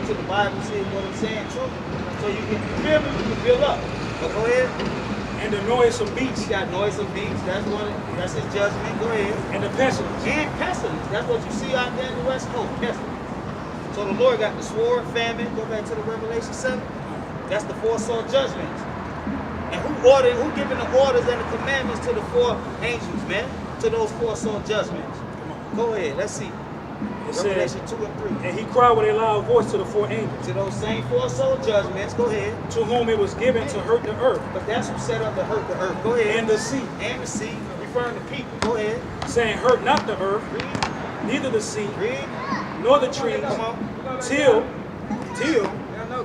till the Bible says what I'm saying true. So you can feel me, you can build up. But go ahead. And the noisome beast. He got noisome beats. That's his judgment. Go ahead. And the pestilence. And pestilence. That's what you see out there in the West Coast. Pestilence. So the Lord got the sword, famine. Go back to the Revelation 7. That's the four sword judgments. And who giving the orders and the commandments to the four angels, man? To those four sword judgments. Go ahead. Let's see. Revelation 2 and 3. And he cried with a loud voice to the four angels. To those same four soul judgments. Go ahead. To whom it was given to hurt the earth. But that's who set up to hurt the earth. Go ahead. And the sea. And the sea. Referring to people. Go ahead. Saying, hurt not the earth, Read. neither the sea, Read. nor the trees, Come on. till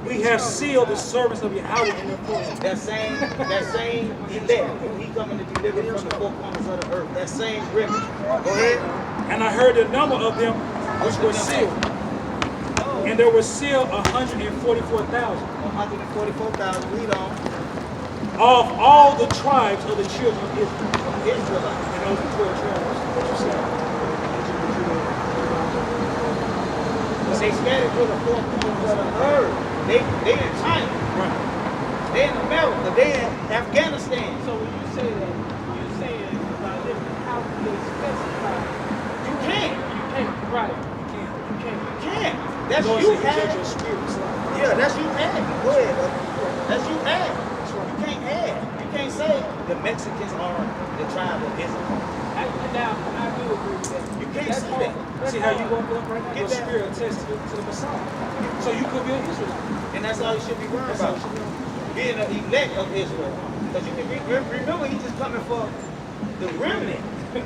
we have sealed the servants of Yahweh in their forehead. That same elect. He coming to deliver from the four corners of the earth. That same river. Go ahead. And I heard the number of them which were sealed. And there were sealed 144,000. 144,000. Read on. Of all the tribes of the children of Israel. Israelites. And those are 12 tribes. What you said? They scattered to the four corners of the earth. They in China. Right. They in America. They in Afghanistan. So when you say that, you're saying about living how they specify. You can't. You can't. Right. You can't. You can't. That's Lord you said he had. judge your spirits. Yeah, that's you had. Go ahead. That's you had. You can't add. You can't say the Mexicans are the tribe of Israel. Now, I do agree with that. You can't That's see hard. that. See how you woke up right now? Get Your that. spirit attests to the Messiah. So you could be an Israelite. And that's all you should be worried That's all about. you should be. Being an elect of Israel. Because you can remember he's just coming for the remnant.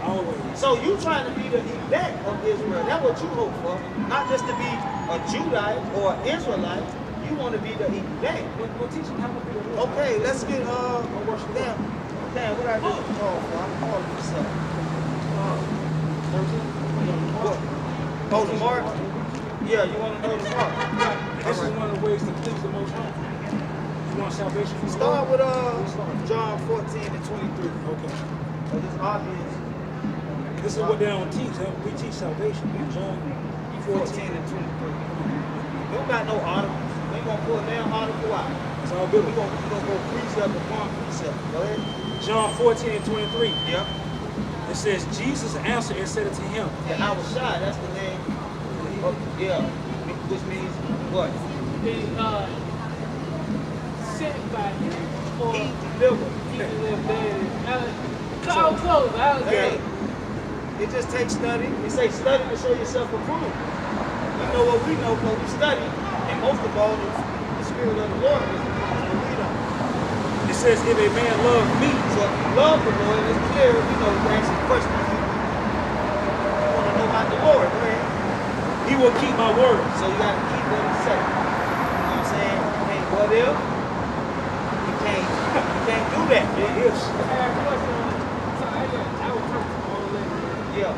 Always. So you trying to be the elect of Israel. That's what you hope for. Not just to be a Judite or an Israelite. You want to be the elect. We'll teach them how to be the Lord. Okay, let's get damn, what I just called for? I'm calling this up. What? Oh, the mark? Yeah, you want to know the mark? This is one of the ways to please the Most High. You want salvation from the Start Lord? with John 14 and 23. Okay. Because it's obvious. This is what they don't teach. We teach salvation. John 14 and 23. We don't got no articles. We ain't gonna pull a damn article out. It's all We good. gonna go precept upon precept. Go ahead. John 14 and 23. Yep. It says, Jesus answered and said unto him, Yeah, I was shy. That's the name. Yeah. Which means what? They sent by him for He delivered. he delivered. Close. Hey, it just takes study. It say study to show yourself approved. We know what we know because we study. And most of all, the Spirit of the Lord is what we know. it says, if a man love me, So if you love the Lord, it's clear, you know, you ask some questions. You want to know about the Lord, go ahead. he will keep my word. So you got to keep what he said. You know what I'm saying? You can't what if? You can't do that. It is. I have a question on it. So I was talking all the way. Yeah.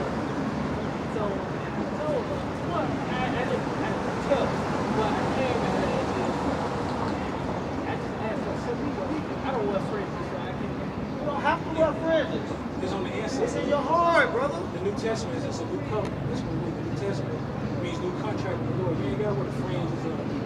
So what? I didn't tell, but I came and I just asked for some people. I don't wear fringes, so I can't. You don't have to wear fringes. It's on the inside. It's in your heart, brother. The New Testament is a new covenant. That's what the New Testament means new contract with the Lord. You ain't got to wear the fringes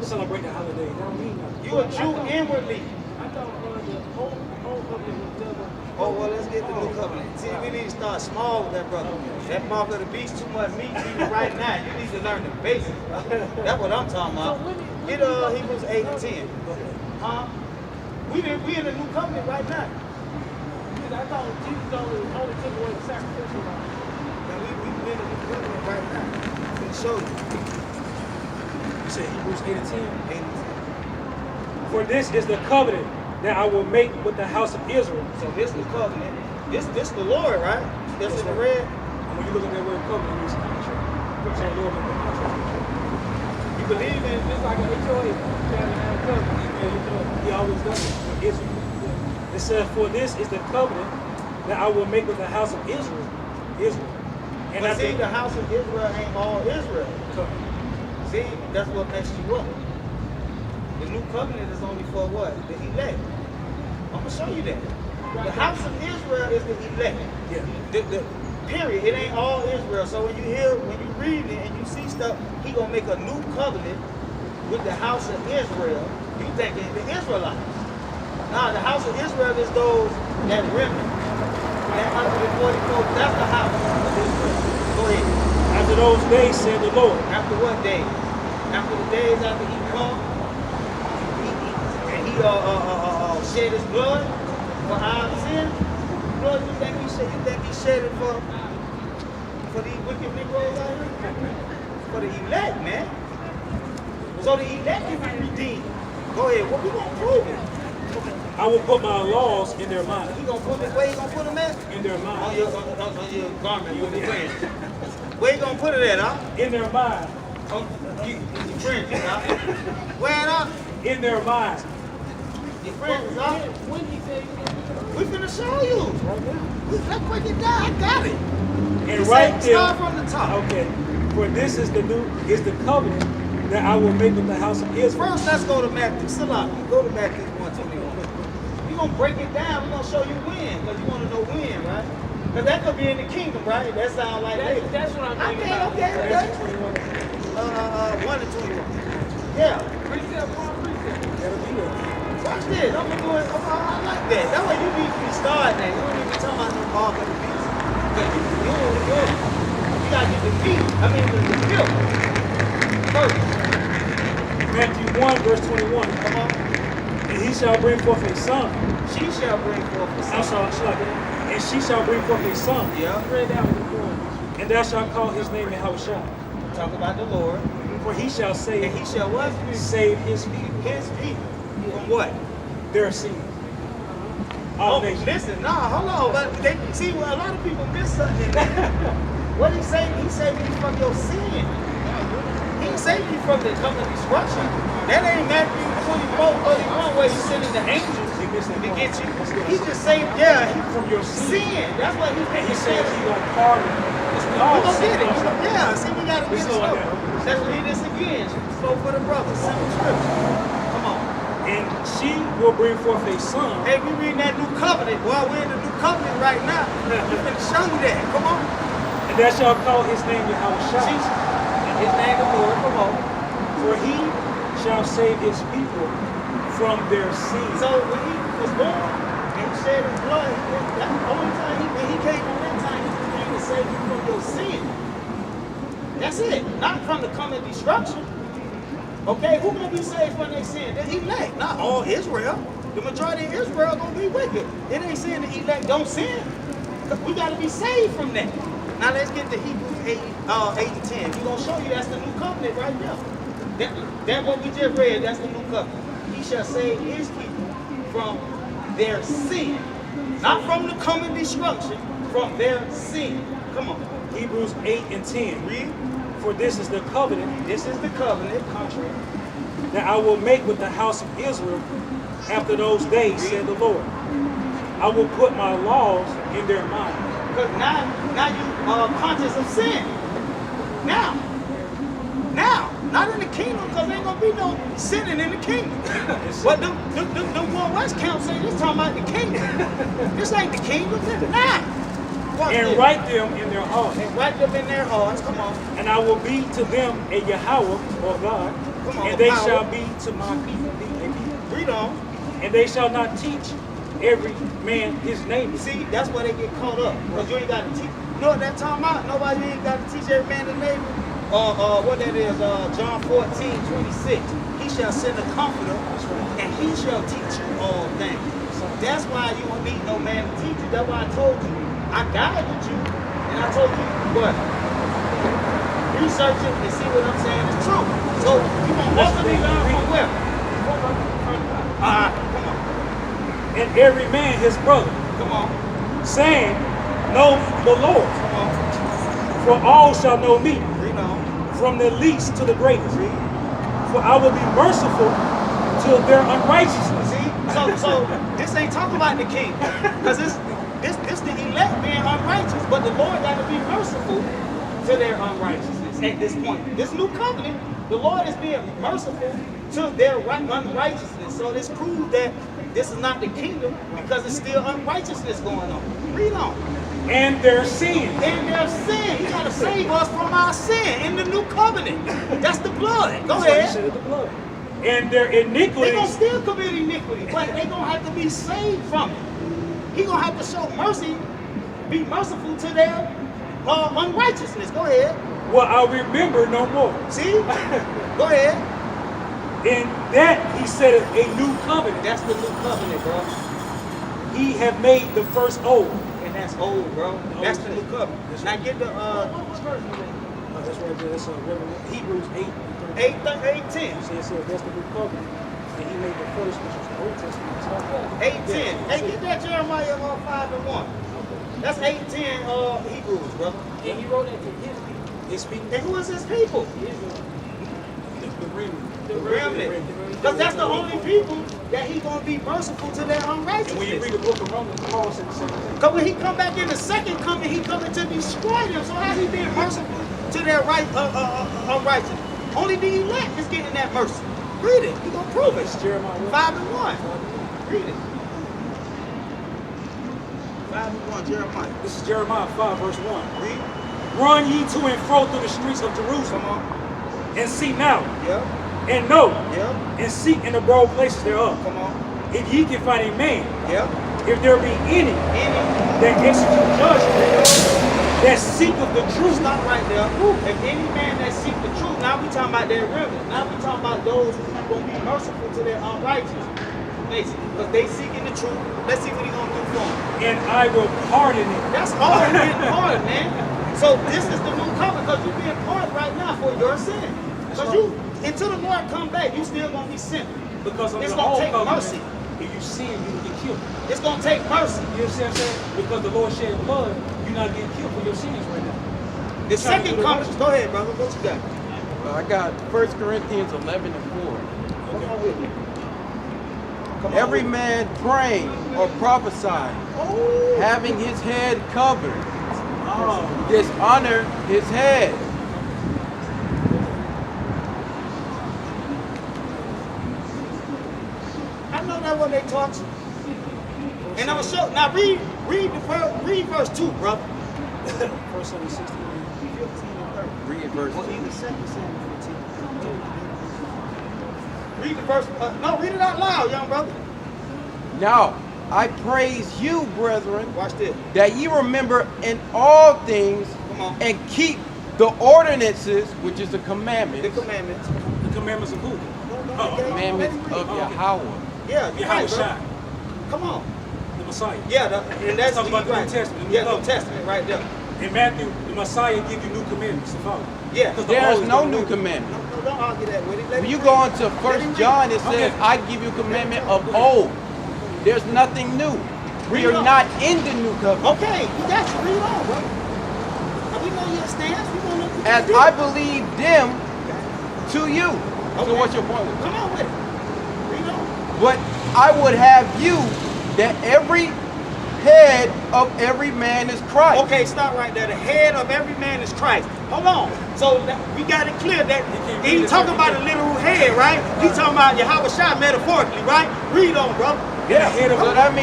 celebrate the holiday. That don't mean nothing. You a Jew inwardly. I thought the whole covenant was double. Oh, well, let's get the new covenant. See, we need to start small with that, brother. That mark of the beast, too much meat to you right now. You need to learn the basics, brother. That's what I'm talking about. Get Hebrews 8 and 10. Huh? We in the new covenant right now. Because I thought Jesus only took away the sacrificial law. And we in the new covenant right now. I'm going to show you. You said Hebrews 8 and 10. 8 and 10. For this is the covenant that I will make with the house of Israel. So this the covenant. This the Lord, right? This in the red. And when you look at that word covenant, it means contract. Which ain't Lord make a contract. You believe in It's like an HOA. You have to have a covenant. He always does it with Israel. It says, for this is the covenant that I will make with the house of Israel. And but I see, think the house of Israel ain't all Israel. See, that's what makes you up. The new covenant is only for what? The elect. I'm going to show you that. The house of Israel is the elect. Yeah. The period. It ain't all Israel. So when you read it and you see stuff, he going to make a new covenant with the house of Israel, you thinking the Israelites. Now, the house of Israel is those that remnant. That 144, that's the house of Israel. Go ahead. After those days, said the Lord. After what day? After the days after he come, and he shed his blood for our sin. Blood, you think he shed it for these wicked Negroes out here? For the elect, man. So the elect can be redeemed. Go ahead. What we gonna prove it? I will put my laws in their mind. He gonna put it. Where he gonna put them at? In their mind. On your garment with the fringe. Where you gonna put it at, huh? In their mind. On your fringe, huh? Where it up? In their mind. Your fringe, huh? When he said We finna show you. Let's break it down. I got it. And He right said, there. start from the top. Okay. For this is the covenant that I will make with the house of Israel. First, let's go to Matthew. Salah, go to Matthew 121. We're going to break it down. We're going to show you when, because you want to know when, right? Because that could be in the kingdom, right? That sounds like later. that's what I'm thinking about. Okay. 1 and 21. Yeah. Precept upon precept. That'll be it. Watch this. I'm going to do it. I like that. That way you need to be starting that. You don't need to be talking about no mark of the beast. You got to get the meat. I mean, the milk. First. Matthew 1, verse 21. Come on. And he shall bring forth a son. She shall bring forth a son. And she shall bring forth a son. Yeah. Read that one before. And thou shalt call his name Yahushua. Talk about the Lord. For he shall save, And he shall what? save his people, His people. From what? their sin. All nations. Listen, hold on. But they see, well, a lot of people miss something. What he say? He saved you from your sin. He saved you from the coming destruction. That ain't Matthew 24:31 where he's sending the angels to get you. He just saved, From your sin. That's what And he he said said. he gonna pardon. We gonna get it. Yeah, see, we gotta get it slow slow. down. Let's read this again. Slow for the brothers. Simple scripture. Come on. And she will bring forth a son. Hey, we reading that new covenant. Boy, we're in the new covenant right now. I'm gonna show you that. Come on. And thou shalt call his name Yahushua. And his name is Lord. Come on. For he shall save his people from their sins. So when he was born and he shed his blood, that's the only time when he came on that time, he came to save you from your sin. That's it. Not from the coming destruction. Okay, who gonna be saved from their sin? The elect, not all Israel. The majority of Israel gonna be wicked. It ain't saying the elect don't sin. We gotta be saved from that. Now let's get to Hebrews 8 and 10. We're gonna show you that's the new covenant right there. That what we just read, that's the new covenant. He shall save his people from their sin. Not from the coming destruction, from their sin. Come on. Hebrews 8 and 10. Read. For this is the covenant This is the covenant, contract. that I will make with the house of Israel after those days, said the Lord. I will put my laws in their mind. Because now you are conscious of sin. Now. Not in the kingdom, because there ain't going to be no sinning in the kingdom. But the Ill.1WEST council say this talking about the kingdom. This ain't the kingdom. Nah. And write them in their hearts. And write them in their hearts. Come on. And I will be to them a Yahweh, or God, Come on, and they power. shall be to my people a people. Read on. And they shall not teach every man his neighbor. See, that's where they get caught up. Because you ain't got to teach. You know what that talking about? Nobody ain't got to teach every man his neighbor. What that is, John 14:26. He shall send a comforter, and he shall teach you all things. That's why you don't need no man to teach you. That's why I told you. I guided you, and I told you what? Research it and see what I'm saying is true. So you want ultimately learn from where? Come on. And every man his brother, Come on. saying, know the Lord. Come on. For all shall know me, Read on. from the least to the greatest. Read. For I will be merciful to their unrighteousness. See? So this ain't talking about the king. Because this the elect being unrighteous. But the Lord got to be merciful to their unrighteousness at this point. This new covenant, the Lord is being merciful to their unrighteousness. So this proves that this is not the kingdom because it's still unrighteousness going on. Read on. and their sins. In their sin. He got to save us from our sin in the new covenant. That's the blood. Go That's why he ahead. said the blood. And their They're going to iniquities. still commit iniquity, but they're going to have to be saved from it. He's going to have to show mercy, be merciful to their unrighteousness. Go ahead. Well, I'll remember no more. See? Go ahead. In that he said a new covenant. That's the new covenant, bro. He have made the first old. And that's old, bro. That's the new covenant. Now get the What verse is that? That's right there. That's Hebrews 8. 8:10. So it says that's the new covenant. And he made the first, which is the Old Testament. 8:10. Hey, get that Jeremiah 5:1. That's 8:10 Hebrews, brother. And he wrote that to his people. His people. And who is his people? The remnant. The remnant. Because that's the only people that he's going to be merciful to their And when you read unrighteousness. the book of Romans, Paul said the same thing. Because when he come back in the second coming, he coming to destroy them. So how's he being merciful to their unrighteousness? Only the elect is getting that mercy. Read it. He's going to prove it. It's Jeremiah 5:1. Read it. 5:1, Jeremiah. This is Jeremiah 5, verse 1. Read. Run ye to and fro through the streets of Jerusalem, Come on. and see now, Yeah. and know, Yeah. and seek in the broad places thereof. Come on. If ye can find a man, Yeah. if there be any Any. that execute judgment, that seeketh the truth, Stop right there. If any man that seek the truth, now we talking about their remnant. Now we talking about those who are going to be merciful to their unrighteous. Basically, because they seeking the truth. Let's see what he's going to do for them. and I will pardon it. That's all getting pardoned, man. So this is the new covenant because you're being pardoned right now for your sin. Because you, until the Lord come back, you still going to be sinning. Because of It's the gonna old take covenant, mercy. if you sin, you will get killed. It's going to take mercy. You understand what I'm saying? Because the Lord shed blood, you're not getting killed for your sins right now. The second covenant. Go ahead, brother. What you got? I got 1 Corinthians 11:4. Come on with me. Come on Every with me. man praying or prophesying, Oh. having his head covered, Oh. dishonor his head. I know that when they taught you. And I'm sure. Now read verse 2, brother. First 16. 15 and 30. Read verse. Or either 7, 15. Read the verse. No, read it out loud, young brother. Now, I praise you, brethren, Watch this. that ye remember in all things Come on. and keep the ordinances, which is the The commandments, commandments. The commandments of who? commandments of Yahweh. Yeah, you're Yahweh right, bro. Shai, Come on. the Messiah. Yeah, and that's Talk about the New right. Testament, the New Yeah, New Covenant. Testament, right there. In Matthew, the Messiah give you new commandments to follow. Yeah. Because the There old is is no the new new. commandment. No, don't argue that with it. Let When him you read. go into Let him 1 read. John, it says, Okay. I give you commandment of old. There's nothing new. We Read are on. not in the new covenant. Okay, we got you. Read on, bro. Now, we know your stance. We want to. As I believe them to you. Okay. So what's your point? Come on with it. Read on. But I would have you that every head of every man is Christ. Okay, stop right there. The head of every man is Christ. Hold on. So we got it clear that can't he read ain't this talking every about day. a literal head, right? He talking about Yahweh Shai metaphorically, right? Read on, bro. Yeah. head of- So that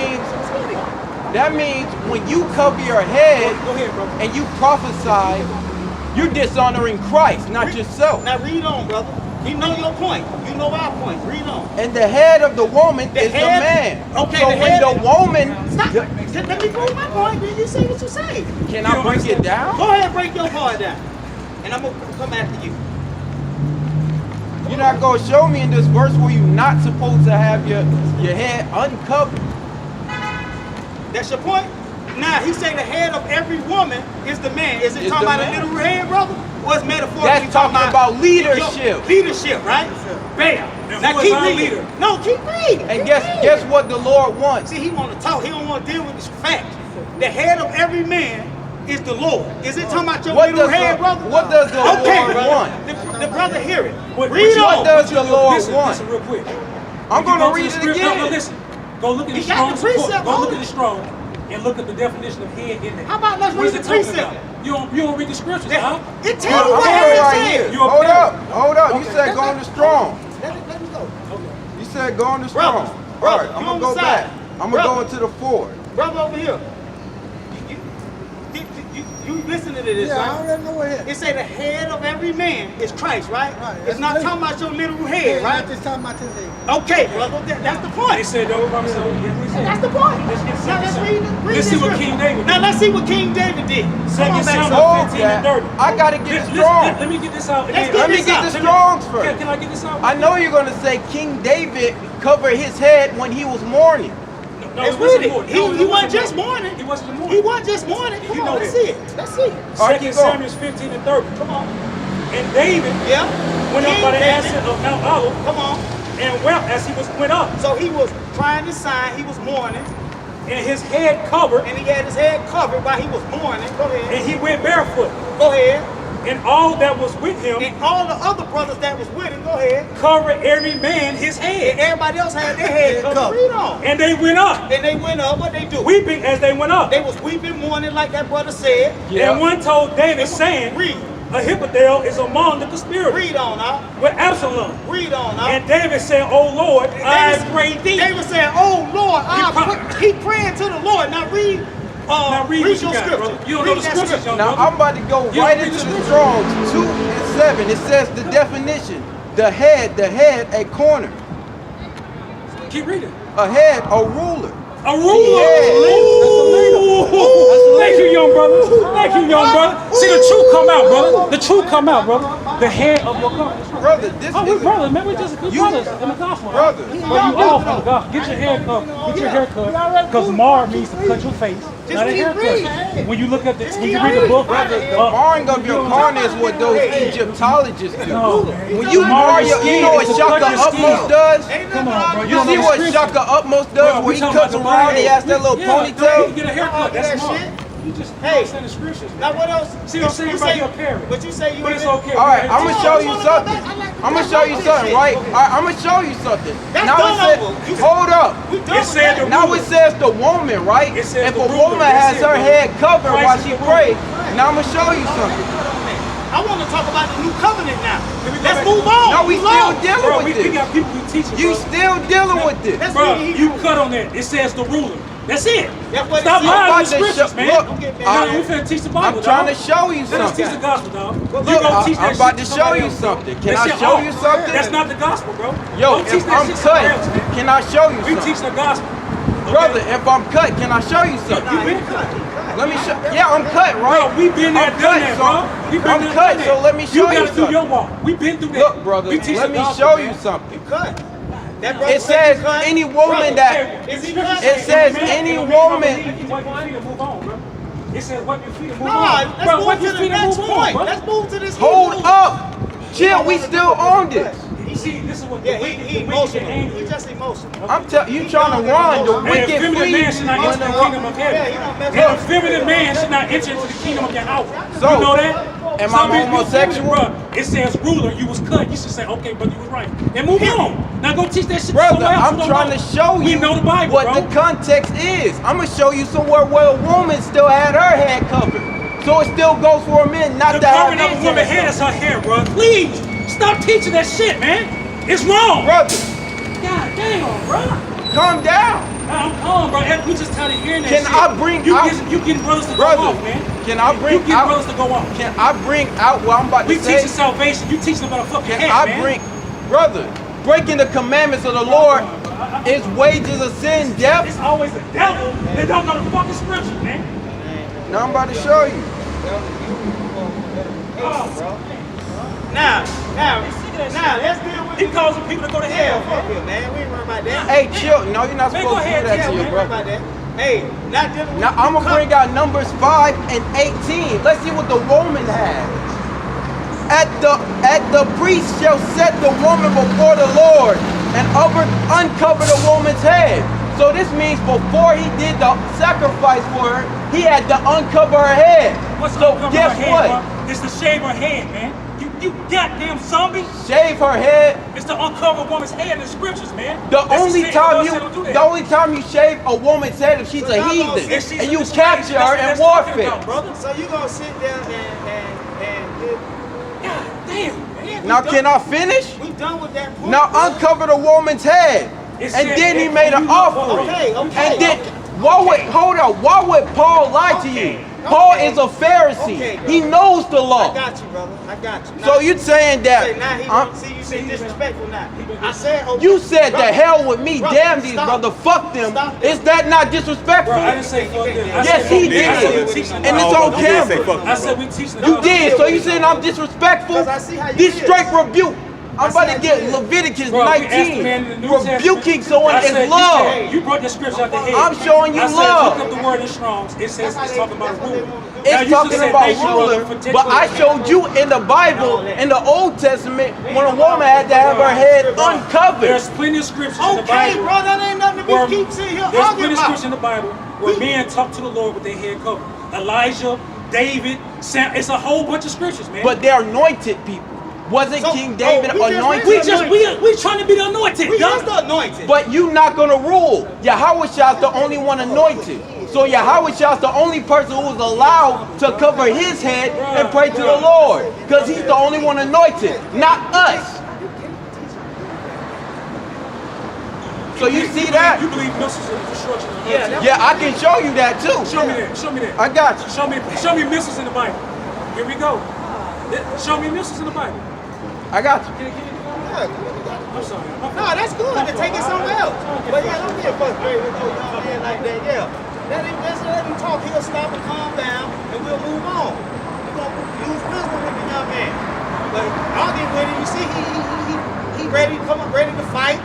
means when you cover your head Go ahead, bro. and you prophesy, you're dishonoring Christ, not yourself. Now read on, brother. We know your point. You know our point. Read on. And the head of the woman is the head- man. Okay, so the when head- the woman, Stop. Let me prove my point. Then you say what you say. can You I don't break it understand. down? Go ahead, break your part down, and I'm gonna come after you. You're not going to show me in this verse where you're not supposed to have your head uncovered. That's your point? Now, he say the head of every woman is the man. Is it Is talking the about man. a literal head, brother? Or is metaphorically That's talking about leadership. Yo, leadership, right? Bam. And Now who is keep our reading. leader? No, keep reading. And Keep guess reading. what the Lord wants? See, he want to talk. He don't want to deal with the facts. The head of every man is the Lord. Is it talking about your What literal does head, the- brother? what does the okay, Lord brother. want? The brother hear it. What Read you- on. What does the Lord listen, want? Listen real quick. I'm If you going to go read the it script- No, again. listen. Go look at the He got the Strong's report. precept Go on look it. at the Strong and look at the definition of head in there. How about let's What read is the it talking precept? about? You don't read the scriptures, huh? It tell I'm you what going head right said. here. You're a Hold parent. up. Hold up. You Okay. said go on the strong. Let me go. You said go on the Brother, strong. brother, All right, I'm you going on to go the back. side. I'm going to go Brother. into the Ford. Brother over here. listening to this, Yeah, I right? already know it. It say the head of every man is Christ, right? Right, It's that's not right. talking about your literal head, right? Not just talking about his head. Okay, brother, that's the They point. said don't promise. That's the point. Let's get Now let's read Let's this see what scripture. King David Now did. let's see what King David did. Come Second on back, Samuel son. Hold 15 and that. 30. I gotta get it strong. Let me get this out. Let's and get Let me this get out. the Let me- strongs Yeah, first. can I get this out? I know you're gonna say King David covered his head when he was mourning. No, Let's it wasn't read it. mourning. He No, wasn't just mourning. He wasn't He mourning. wasn't just mourning. Come You on, know let's that. see it. Let's see it. All right, Second keep going. Samuel 15 and 30. Come on. And David Yeah. went up King by the David. ascent of Mount Olive Come on. and wept as he went up. So he was trying to sign. He was mourning, And his head covered, and he had his head covered while he was mourning. Go ahead. and he went barefoot. Go ahead. And all that was with him And all the other brothers that was with him, go ahead. covered every man his And head. everybody else had their head covered. Read on. And they went up, And they went up. What they do? weeping as they went up. They was weeping, mourning, like that brother said. Yeah. And one told David, saying, Read. Ahithophel is among the conspirators Read on now. with Absalom. Read on now. And David said, O Lord, I pray thee. David said, "Oh Lord, keep praying to the Lord." Now read. Now read what you your got, scripture. brother. You don't know Read the that scriptures, young Now brother. I'm about to go You right don't read into the the scripture. Strong's 2 and 7. It says the definition: the head, a corner, Keep reading. a head, a ruler. A ruler. Yeah. Ooh. Thank you, young brother. Thank you, young brother. See, the truth come out, brother. The truth come out, brother. The head of your company. Brother, this Oh, we is brothers, man. We just we You- brothers in the gospel. Brother. But you all from the gospel. Get your hair cut. Get your hair cut. Because Mar means to cut your face. Not a haircut. When you look at the, when you read the book, marring of your corner is what those Egyptologists do. No. When you mar your, you know what Shaka Upmost does? Come on, bro. You see what Shaka Upmost does where he cuts around, he has that little You ponytail? get a haircut. That That's smart. shit. You just Hey. understand the scriptures. Now what else? See what I'm saying about your parents. But you say you. But it's ain't- okay. All right, I'm gonna show you something. I'm gonna show you something, right? All right, I'm gonna show you something. That's Now done it says, over. You- hold up. We done It with said that. the Now it says the woman, right? It says If the a ruler. woman That's has it, her bro. head covered Christ while is she the ruler. prays, now I'm gonna show you something. I want to talk about the new covenant now. Let me go Let's back. move on. No, we Move still on. dealing Bro, with we this. got people we teaching, You bro. still dealing with this. Let's Bro, read you Hebrews. cut on that. It says the ruler. That's it. That's what it Stop says. lying I'm on about the to scriptures, show- man. look, We finna teach the Bible, I'm trying to dog. show you Let us teach the something. gospel, dog. You Look, gonna teach that I'm about shit to show somebody you else, bro. something. Can That I shit show off. you something? That's not the gospel, bro. Yo, Don't teach if that I'm shit somebody cut, else, man. can I show you We teach something? the gospel. Brother, if I'm cut, can I show you something? You been cut. Let me show. Yeah, I'm cut, right? Bro, we been there, I'm done cut, that, so bro. We been I'm there, cut, done that. so let me show you You gotta do something. your walk. We been through that. Look, brother, we teach let the me gospel, show man. you something. Cut. That brother It said says he cut. any woman that Is he cut? it says any woman. Wipe your feet and move on, bro. It says wipe your feet and move No, on. let's Bro, move wipe to your the feet and next move on, point. bro. Let's move to this. Hold Hebrews. up, chill. We still on this. You see, this is what Yeah, the he wicked get emotional. angry. He just emotional. I'm telling you, trying to run. The An wicked effeminate man flee. should not enter the kingdom of Yeah, he heaven. don't mess An up. effeminate man should not enter into the kingdom of Yahweh. So, you know that? am Some I people homosexual? effeminate, bro. It says ruler, you was cut. You should say, okay, brother, you was right. And move on. Now go teach that shit to Brother, somewhere else. I'm who don't trying know. to show We you know the Bible, what bro. the context is. I'm gonna show you somewhere where a woman still had her head covered. So it still goes for a man not The to have covering of a his woman's head head is her hair, bro. Please, stop teaching that shit, man. It's wrong. covered. Brother, God damn, bro. calm down. I'm calm, bro. We just tired of hearing that Can shit. I bring you out- you getting brothers to Brother, go off, man. can I bring You getting out- brothers to go off. Can I bring out what I'm about We to say? teaching salvation. You teaching about a fucking Can head, I man. bring, brother, breaking the commandments of the Lord is wages of sin, death? It's always the devil that don't know the fucking scripture, man. Now I'm about to show you. Now, let's deal with He causing people to go to hell. hell, Fuck it, man. We ain't worried about that. Hey, chill. No, you're not Man, supposed go to ahead, do that Yeah, to we your ain't worried brother. about that. Hey, not dealing with Now I'm gonna bring out Numbers 5 and 18. Let's see what the woman had. At the priest shall set the woman before the Lord and uncover the woman's head. So this means before he did the sacrifice for her, he had to uncover her head. What's So uncover guess her head, what? bro? It's to shave her head, man. You goddamn zombie. Shave her head. It's to uncover a woman's head in the scriptures, man. The That's only shame. time God you said don't do that. the only time you shave a woman's head if she's So a y'all gonna heathen say she's and a you disgrace. capture her That's in what I'm talking warfare. about, brother. So you gonna sit there and God damn, man. Now can I finish? we done with that point. Now bro. uncover the woman's head. It And said then he that made an you- offering. Okay. And then why would Paul lie to you? Paul is a Pharisee. Okay, bro. He knows the I law. got you, brother. I got you. So you saying that? Now he I'm- see you say disrespectful now. I said okay. you said Brother, the hell with me, brother, damn these stop. brother, fuck them. Stop. Is that not disrespectful? Bro, I didn't say fuck them. I Yes, said he fuck them. I said did. we teaching And the it's Bible. on camera. I said we teaching the You Bible. did. So you saying I'm disrespectful? Because I see how you This is. straight rebuke. I'm I about see to how get you is. Leviticus Bro, we asked the 19. man in the New Rebuking Testament. someone I said, is love. You brought the scripture out the head. I'm showing you I said, love. look up the word in Strong's. It says it's talking about a ruler. Now, It's you talking just said about thank you, brother, ruler, for but I showed you in the Bible, in the Old Testament, when a woman had to have her head uncovered. There's plenty of scriptures in the Okay, Bible. bro, that ain't nothing to where- be keep sitting here There's arguing plenty of about. scriptures in the Bible where men talk to the Lord with their head covered. Elijah, David, Sam. It's a whole bunch of scriptures, man. But they're anointed people. Wasn't So- King David oh, we just anointed? we trying to be the anointed. We dog. is the anointed. But you not gonna rule. Yahweh's the only one anointed. So Yahweh's the only person who is allowed to cover his head and pray to the Lord. Because he's the only one anointed, not us. So you see that? You believe missiles in the destruction of the Yeah, earth. that- Yeah, I can show you that too. Show me that. Show me that. I got you. Show me missiles in the Bible. Here we go. Show me missiles in the Bible. I got you. Can you do Yeah, that? I'm sorry. no, that's good to take it somewhere else. But yeah, don't get frustrated with no young man like that. Yeah, let him talk. He'll stop and calm down, and we'll move on. We're gonna use wisdom with the young man. But argue with him. You see, he ready, ready to fight.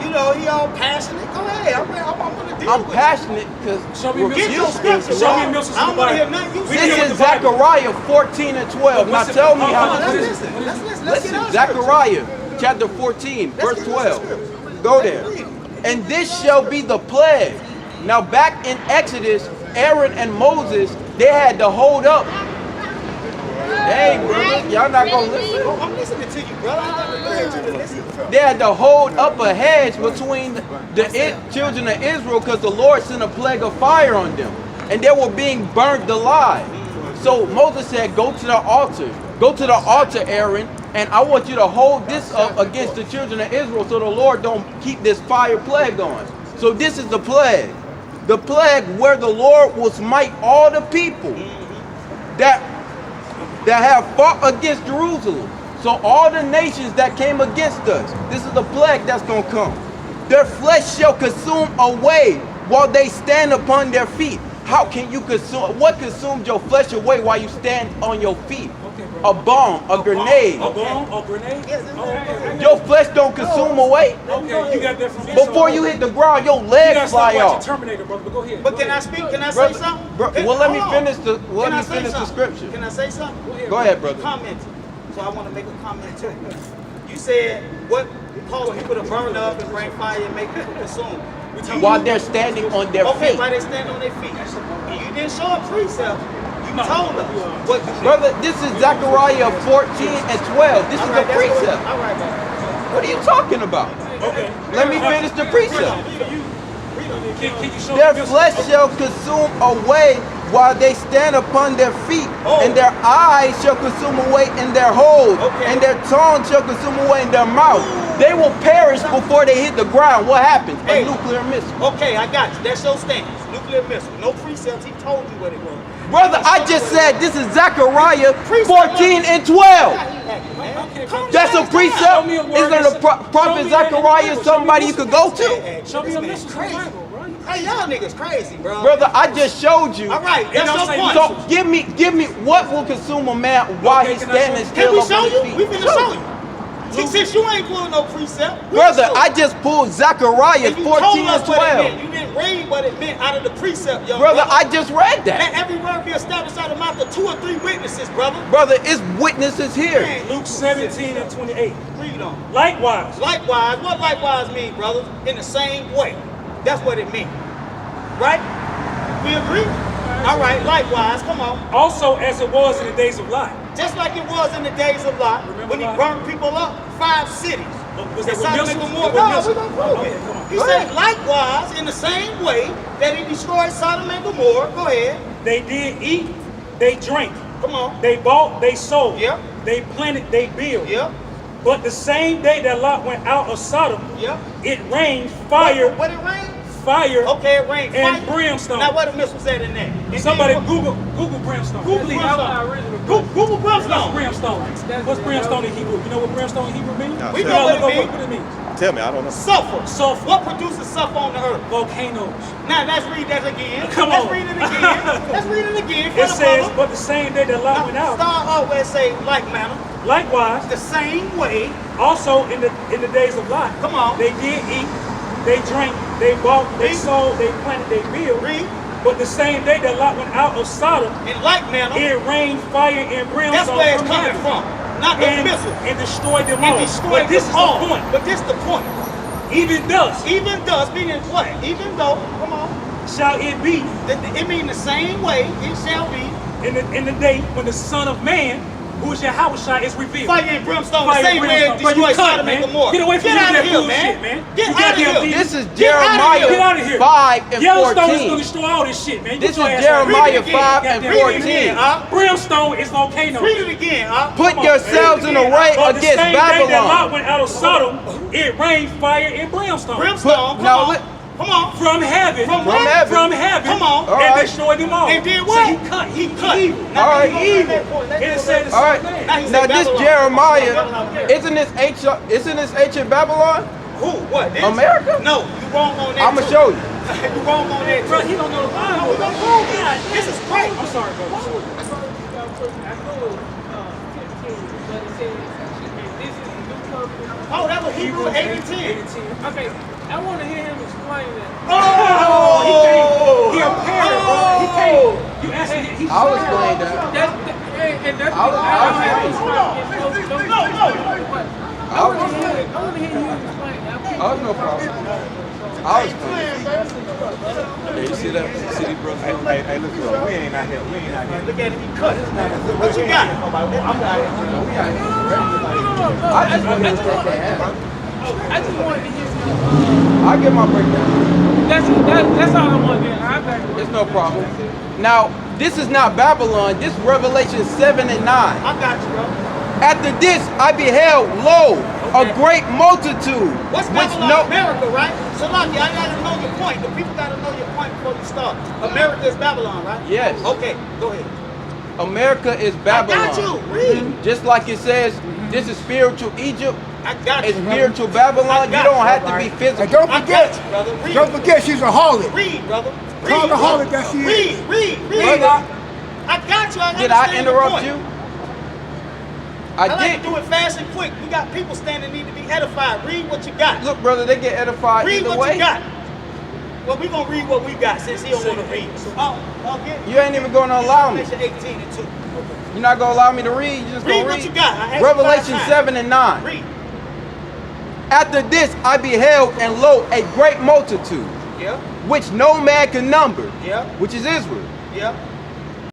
You know, he all passionate. Go ahead. I'm gonna deal I'm with passionate because Show me Get your missiles. scripture, Show me bro. missiles I in the don't want to hear Bible. nothing you We say. deal this with is the Bible. Zechariah 14 and 12. Now What's it- tell me oh, how oh, to what do is this. it? Let's Listen, get our Zechariah chapter 14, verse 12. Go there. And this shall be the plague. Now back in Exodus, Aaron and Moses, they had to hold up. Hey, brother, y'all not gonna listen. Oh, I'm listening to you, brother. I'm glad you to listen. They had to hold up a hedge between the children of Israel because the Lord sent a plague of fire on them. And they were being burned alive. So Moses said, go to the altar. Go to the altar, Aaron, and I want you to hold this up against the children of Israel so the Lord don't keep this fire plague going. So this is the plague. The plague where the Lord will smite all the people that have fought against Jerusalem. So all the nations that came against us, this is the plague that's going to come. Their flesh shall consume away while they stand upon their feet. How can you consume? What consumed your flesh away while you stand on your feet? A bomb, a grenade. A bomb? A grenade? Oh, okay. Your flesh don't consume away. Okay, you got that from Before you hit the ground, your you legs gotta fly stop watching off. Terminator, brother. But go ahead. But Go can I ahead. speak? Can I say Brother, something? well, let me Hold on. finish the Can I say something? scripture. Can I say something? Go ahead, brother. Comment. So I want to make a comment too. You said what caused people to burn up and bring fire and make people consume? While they're standing on their Okay, feet. while they stand on their feet. And you didn't show a precept. You told us what to do. Brother, this is Zechariah 14 and 12. This is All the right, that's good. precept. All right, brother. What are you talking about? Okay. Let me finish the precept. Can you show Their me this? flesh shall consume away while they stand upon their feet, Oh. and their eyes shall consume away in their holes, Okay. and their tongue shall consume away in their mouth. They will perish before they hit the ground. What happens? Hey. A nuclear missile. Okay, I got you. That's your stance. Nuclear missile. No precepts. He told you what it was. Brother, I just said this is Zechariah Precept. 14 and 12. Okay, That's a Show precept. me a word Isn't the that's- prophet show me that in the Zechariah Bible. somebody you could go to? Show me a missile in the Crazy. Bible, bro. Hey, y'all niggas crazy, bro. Brother, I just showed you. All right, It that's don't your say point. So give me what will consume a man while Okay, he's can I show standing you? Can still we up show on his you? feet? We finna Show show me. you. See, since you ain't pulling no precept, we Brother, can show I you. just pulled Zechariah And you 14 told and us what it 12. meant. You didn't read what it meant out of the precept, young Brother, I just read Let that. every word be established out of the mouth of 2 or 3 witnesses, brother. Brother, it's witnesses here. Man, Luke 17 and 28. Read on. Likewise, Likewise, what likewise mean, brothers? In the same way. That's what it means. Right? We agree? All right, likewise, come on. also as it was in the days of Lot. Just like it was in the days of Lot, Remember when he Lot? burned people up, 5 cities. Was And that Sodom with and missiles? Gomorrah. With No, missiles? we're going to prove Okay, it. come on. He Go said, ahead. likewise, in the same way that he destroyed Sodom and Gomorrah. Go ahead. They did eat, they drank, Come on. they bought, they sold, Yep. they planted, they built. Yep. But the same day that Lot went out of Sodom, Yep. it rained fire. What it rain? fire Okay, it rained and fire. brimstone. Now what the missiles said in there? In Somebody there, Google brimstone. Google See, that was our brimstone. original Google What's brimstone. brimstone? What's brimstone in Hebrew? You know what brimstone in Hebrew means? No, We tell know me. what it Look up means. what it means. Tell me, I don't know. Sulfur. Sulfur. What produces sulfur on the earth? Volcanoes. Now let's read that again. Come Let's on. read it again. Let's read it again. For It the says, brother. but the same day that Lot went out, Start off where it say like manner. likewise, The same way. also in the days of Lot, Come on. they did eat, they drank, they bought, they Read. sold, they planted, they built. Read. But the same day that Lot went out of Sodom, In like manner. it rained fire and brimstone That's where it's from coming heaven from. Not the and, missile. and destroyed them all. And destroyed But this them is all. the point. But this the point. Even thus Even does meaning what? Even though, come on. shall it be It mean the same way it shall be. in the day when the Son of Man, who is Yahushua, is revealed. Fire and brimstone, Fire the and same way it brimstone. Bro, you destroyed cut, Sodom and man. Gomorrah. Get away from Get you out with of that here, bullshit, man. man. Get You out of goddamn here. thief. This is Get outta here. Get out of Jeremiah here. 5 and Yellowstone is 14. gonna destroy all this shit, man. You This get your is ass out. Jeremiah Read it again. 5 and Goddamn, read it 14. again. Brimstone is volcano. Read it again, huh? Put yourselves in array But the against same day that Lot Babylon. went out of Sodom, it rained fire and brimstone. Brimstone, come now on. let- Come on. From heaven. From heaven. From heaven. Come on. All And right. destroyed them all. And did So what? he cut. He cut. evil. Now, All right. he gonna make that point. Let's And it go said back. the All right. same Now thing. he Now said this Babylon. Jeremiah, Babylon. isn't this ancient Babylon? Who? What? This? America? No, you wrong on that. I'ma too. show you. You wrong on that. Bro, too. he don't know the No, Bible. we gonna prove it. This is great. I'm sorry, bro. I know it's 15, but it says, and this is the new covenant. Oh, that was Hebrew 8:10. Okay, I want to hear him explain that. Oh, He a parent, bro. He can't. You asked him. He's I'll explain that. And that's I'll what I don't have explain. to explain. No. I want to hear you explain that. Oh, no problem. I'll explain. Yeah, you see that? See these brothers? Hey, look, we ain't out here. We ain't out here. look at him. He cut. What you got? I just want to understand that. I just wanted to hear you. I'll give my breakdown. That's all I want to hear. I'm back. It's no problem. Now, this is not Babylon. This is Revelation 7 and 9. I got you, bro. After this, I beheld, lo, a great multitude, What's which Babylon? America, right? So, Lucky, I gotta know your point. The people gotta know your point before you start. America is Babylon, right? Yes. Okay, go ahead. America is Babylon. I got you. Read. Just like it says, this is spiritual Egypt, I got it's you. spiritual I Babylon. You got don't you, have to right. be And physical. don't I forget, got you, brother. Read. don't forget she's a harlot. Read, brother. Read. Call the brother. harlot that she Read, is. read. Brother, I got you. I did I understand the interrupt point. you? I like I to do did. it fast and quick. We got people standing need to be edified. Read what you got. Look, brother, they get edified Read either what way. you got. Well, we gonna read what we got since he don't want to read. You ain't even going to allow me. Revelation 18 and 2. You're not going to allow me to read. You just Read going to what read. you got. I asked you Revelation 5 times. 7 and 9. Read. After this, I beheld, and lo, a great multitude, Yeah. which no man can number, Yeah. which is Israel, Yeah.